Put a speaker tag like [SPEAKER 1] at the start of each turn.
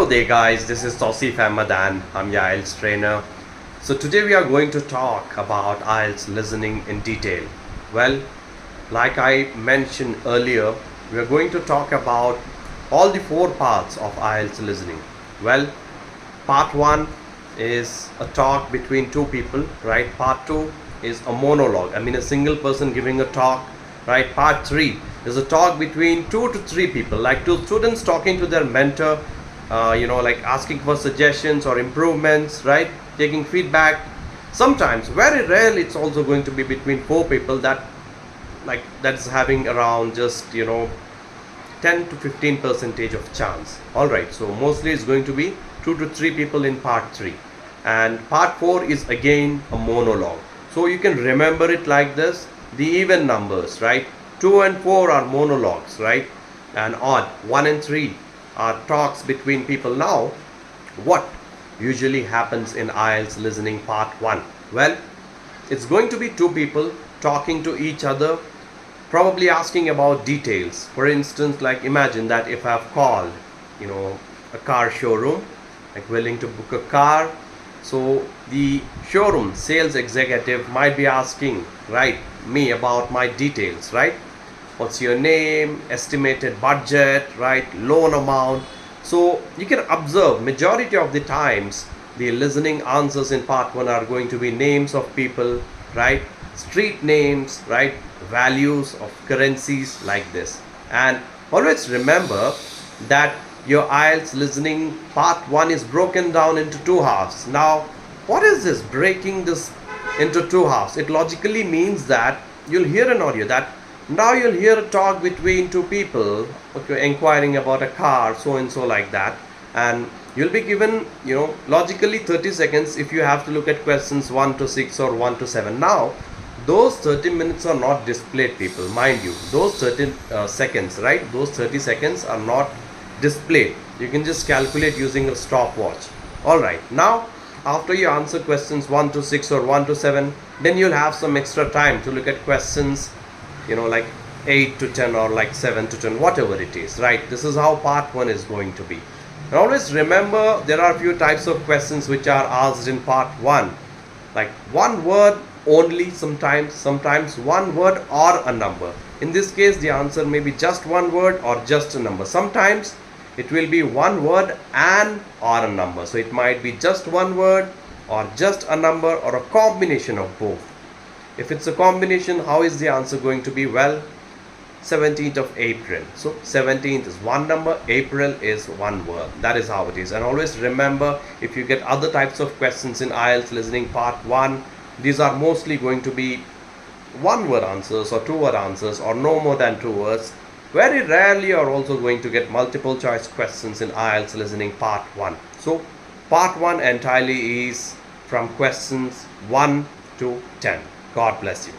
[SPEAKER 1] Hello there guys, this is Tausif Ahmed and I'm your IELTS trainer. So today we are going to talk about IELTS listening in detail. Well, like I mentioned earlier, we are going to talk about all the four parts of IELTS listening. Well, part 1 is a talk between two people, right? Part 2 is a monologue, a single person giving a talk, right? Part 3 is a talk between 2 to 3 people, like two students talking to their mentor, like asking for suggestions or improvements, right? Taking feedback. Sometimes, very rarely, it's also going to be between 4 people that's having around just 10 to 15 percentage of chance. All right, so mostly it's going to be 2 to 3 people in part 3, and part 4 is again a monologue. So you can remember it like this: the even numbers, right? 2 and 4 are monologues, right? And odd 1 and 3 are talks between people. Now, what usually happens in IELTS listening part 1? Well, it's going to be 2 people talking to each other, probably asking about details. For instance, like imagine that if I've called, a car showroom, like willing to book a car. So the showroom sales executive might be asking, right, me about my details, right? What's your name, estimated budget, right, loan amount. So you can observe majority of the times the listening answers in part 1 are going to be names of people, right, street names, right, values of currencies, like this. And always remember that your IELTS listening part 1 is broken down into 2 halves. Now, what is this breaking this into 2 halves? It logically means that you'll hear an audio that now you'll hear a talk between 2 people, okay, inquiring about a car, so and so, like that. And you'll be given, logically 30 seconds if you have to look at questions 1 to 6 or 1 to 7. Now, those 30 minutes are not displayed, people, mind you. Those 30 seconds, right? Those 30 seconds are not displayed. You can just calculate using a stopwatch. Alright, now after you answer questions 1 to 6 or 1 to 7, then you'll have some extra time to look at questions like 8 to 10 or like 7 to 10, whatever it is, right? This is how part 1 is going to be. And always remember, there are a few types of questions which are asked in part 1, like one word only, sometimes one word or a number. In this case, the answer may be just one word or just a number. Sometimes it will be one word and or a number. So it might be just one word or just a number or a combination of both. If it's a combination, how is the answer going to be? Well, 17th of April. So 17th is one number, April is one word. That is how it is. And always remember, if you get other types of questions in IELTS listening part 1, these are mostly going to be one word answers or 2 word answers or no more than 2 words. Very rarely you are also going to get multiple choice questions in IELTS listening part 1. So part 1 entirely is from questions 1 to 10. God bless you.